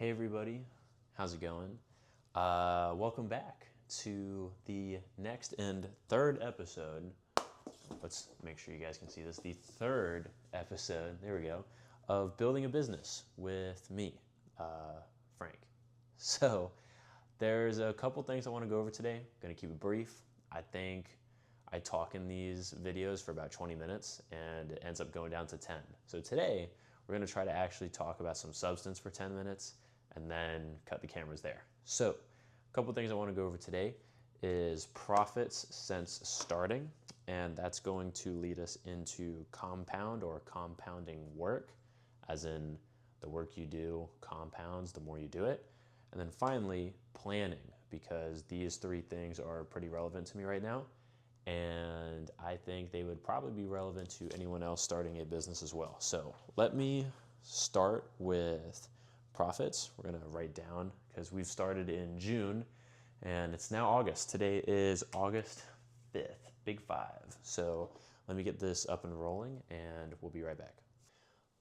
Hey everybody, how's it going? Welcome back to the next and third episode. Let's make sure you guys can see this. The third episode, there we go, of Building a Business with me, Frank. So there's a couple things I want to go over today. I'm going to keep it brief. I think I talk in these videos for about 20 minutes and it ends up going down to 10. So today we're going to try to actually talk about some substance for 10 minutes and then cut the cameras there. So a couple things I want to go over today is profits since starting, and that's going to lead us into compound or compounding work, as in the work you do compounds the more you do it. And then finally, planning, because these three things are pretty relevant to me right now. And I think they would probably be relevant to anyone else starting a business as well. So let me start with profits. We're going to write down because we've started in June and it's now August. Today is August 5th, big 5. So let me get this up and rolling and we'll be right back.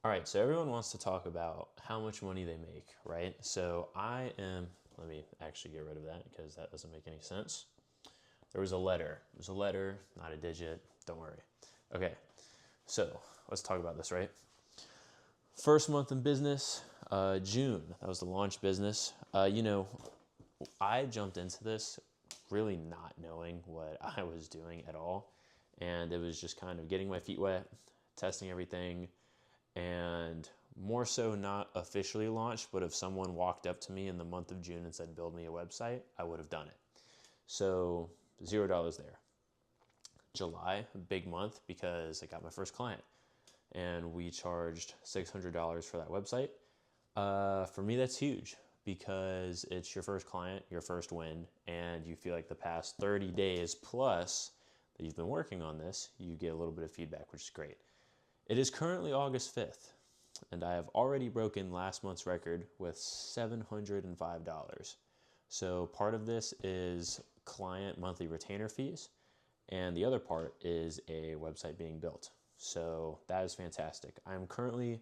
All right, so everyone wants to talk about how much money they make, right? So let me actually get rid of that because that doesn't make any sense. There was a letter. It was a letter, not a digit. Don't worry. Okay, so let's talk about this, right? First month in business, June. That was the launch business. I jumped into this really not knowing what I was doing at all. And it was just kind of getting my feet wet, testing everything, and more so not officially launched, but if someone walked up to me in the month of June and said, build me a website, I would have done it. So $0 there. July, big month because I got my first client and we charged $600 for that website. For me, that's huge because it's your first client, your first win, and you feel like the past 30 days plus that you've been working on this, you get a little bit of feedback, which is great. It is currently August 5th, and I have already broken last month's record with $705. So part of this is client monthly retainer fees, and the other part is a website being built. So that is fantastic. I'm currently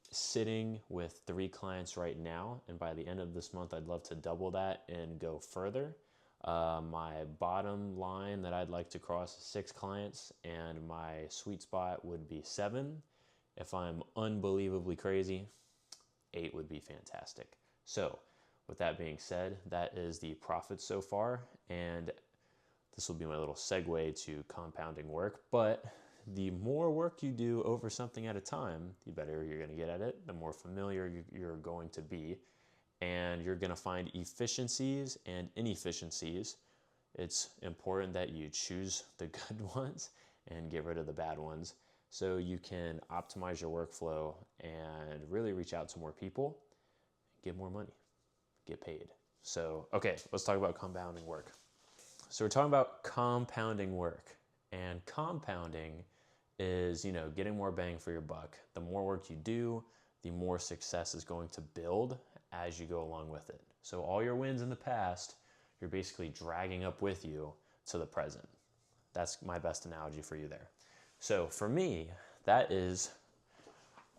sitting with 3 clients right now, and by the end of this month, I'd love to double that and go further. My bottom line that I'd like to cross is 6 clients, and my sweet spot would be 7. If I'm unbelievably crazy, 8 would be fantastic. So with that being said, that is the profits so far, and this will be my little segue to compounding work. But the more work you do over something at a time, the better you're going to get at it, the more familiar you're going to be, and you're going to find efficiencies and inefficiencies. It's important that you choose the good ones and get rid of the bad ones so you can optimize your workflow and really reach out to more people, get more money, get paid. So, okay, let's talk about compounding work. So we're talking about compounding work, and compounding is, getting more bang for your buck. The more work you do, the more success is going to build as you go along with it. So all your wins in the past, you're basically dragging up with you to the present. That's my best analogy for you there. So for me, that is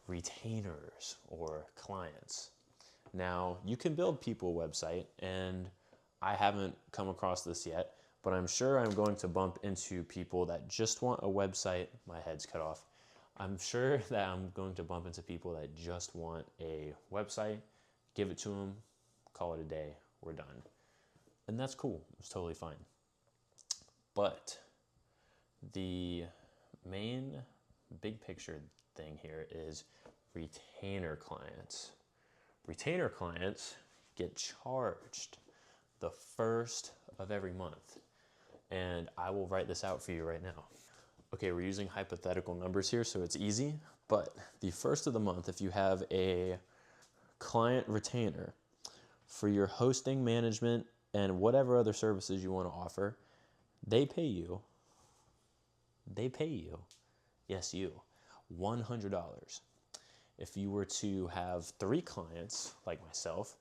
retainers or clients. Now, you can build people a website, and I haven't come across this yet, but I'm sure I'm going to bump into people that just want a website. My head's cut off. I'm sure that I'm going to bump into people that just want a website, give it to them, call it a day, we're done. And that's cool. It's totally fine. But the main big picture thing here is retainer clients. Retainer clients get charged the first of every month. And I will write this out for you right now. Okay, we're using hypothetical numbers here, so it's easy. But the first of the month, if you have a client retainer for your hosting, management, and whatever other services you want to offer, they pay you, yes, you, $100. If you were to have 3 clients, like myself,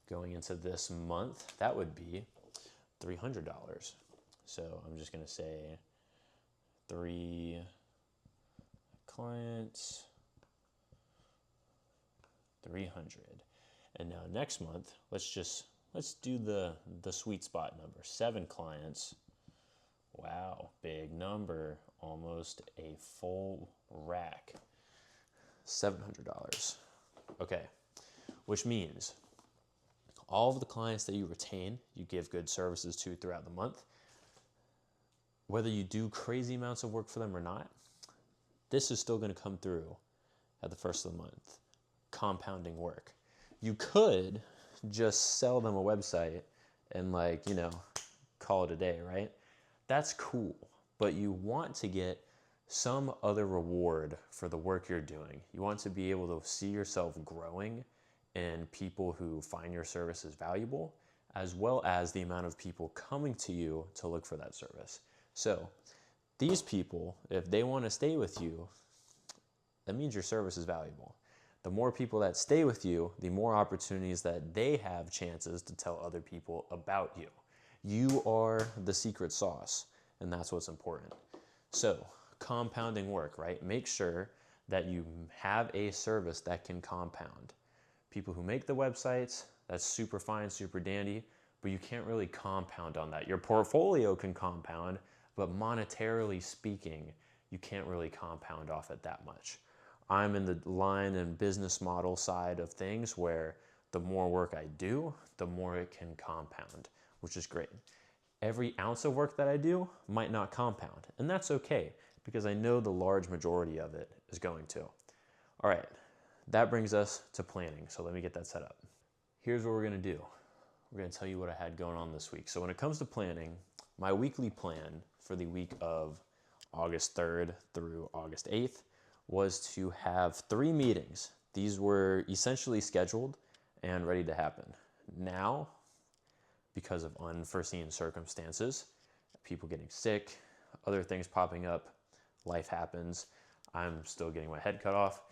going into this month, that would be $300. So I'm just going to say 3 clients, 300. And now next month, let's do the sweet spot number. 7 clients. Wow, big number. Almost a full rack. $700. Okay, which means all of the clients that you retain, you give good services to throughout the month, whether you do crazy amounts of work for them or not, this is still going to come through at the first of the month. Compounding work. You could just sell them a website and call it a day, right? That's cool, but you want to get some other reward for the work you're doing. You want to be able to see yourself growing in people who find your services valuable, as well as the amount of people coming to you to look for that service. So these people, if they want to stay with you, that means your service is valuable. The more people that stay with you, the more opportunities that they have chances to tell other people about you. You are the secret sauce, and that's what's important. So compounding work, right? Make sure that you have a service that can compound. People who make the websites, that's super fine, super dandy, but you can't really compound on that. Your portfolio can compound, but monetarily speaking, you can't really compound off it that much. I'm in the line and business model side of things where the more work I do, the more it can compound, which is great. Every ounce of work that I do might not compound, and that's okay because I know the large majority of it is going to. All right, that brings us to planning. So let me get that set up. Here's what we're gonna do. We're gonna tell you what I had going on this week. So when it comes to planning, my weekly plan for the week of August 3rd through August 8th was to have 3 meetings. These were essentially scheduled and ready to happen. Now, because of unforeseen circumstances, people getting sick, other things popping up, life happens, I'm still getting my head cut off.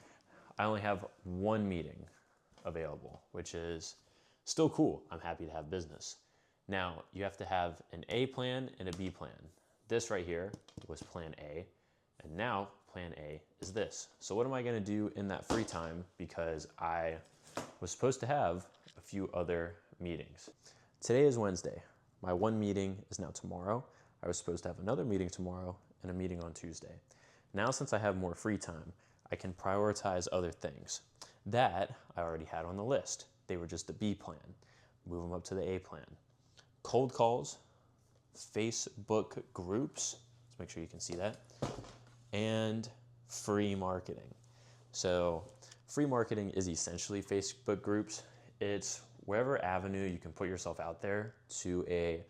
I only have 1 meeting available, which is still cool. I'm happy to have business. Now, you have to have an A plan and a B plan. This right here was plan A, and now plan A is this. So what am I gonna do in that free time? Because I was supposed to have a few other meetings. Today is Wednesday. My 1 meeting is now tomorrow. I was supposed to have another meeting tomorrow and a meeting on Tuesday. Now, since I have more free time, I can prioritize other things that I already had on the list. They were just the B plan. Move them up to the A plan. Cold calls, Facebook groups, let's make sure you can see that, and free marketing. So free marketing is essentially Facebook groups. It's wherever avenue you can put yourself out there to a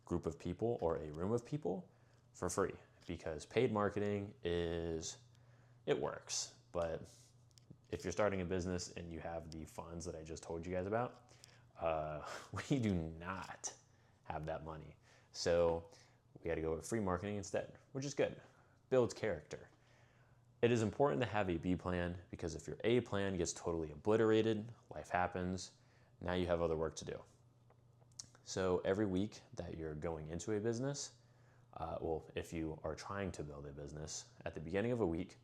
group of people or a room of people for free, because paid marketing it works. But if you're starting a business and you have the funds that I just told you guys about, we do not have that money. So we got to go with free marketing instead, which is good. Builds character. It is important to have a B plan, because if your A plan gets totally obliterated, life happens, now you have other work to do. So every week that you're going into a business, if you are trying to build a business, at the beginning of a week,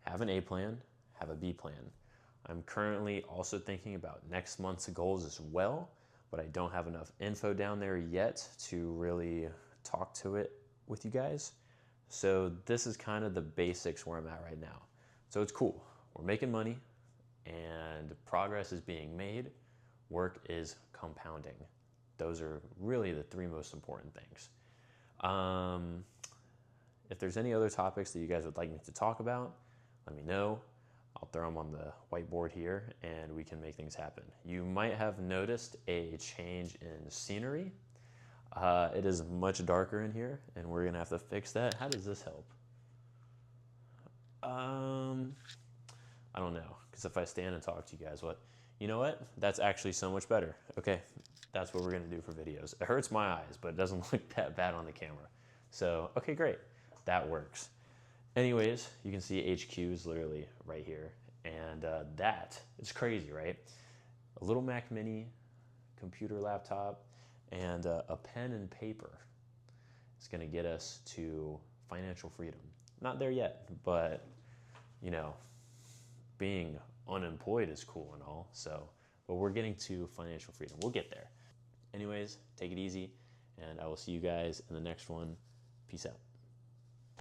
have an A plan, have a B plan. I'm currently also thinking about next month's goals as well, but I don't have enough info down there yet to really talk to it with you guys. So this is kind of the basics where I'm at right now. So it's cool. We're making money and progress is being made. Work is compounding. Those are really the 3 most important things. If there's any other topics that you guys would like me to talk about, let me know. I'll throw them on the whiteboard here and we can make things happen. You might have noticed a change in scenery. It is much darker in here and we're gonna have to fix that. How does this help? I don't know, because if I stand and talk to you guys, you know what? That's actually so much better. Okay, that's what we're gonna do for videos. It hurts my eyes, but it doesn't look that bad on the camera. So, okay, great, that works. Anyways, you can see HQ is literally right here. And it's crazy, right? A little Mac Mini, computer laptop, and a pen and paper is gonna get us to financial freedom. Not there yet, but being unemployed is cool and all. So but we're getting to financial freedom. We'll get there. Anyways, take it easy, and I will see you guys in the next one. Peace out.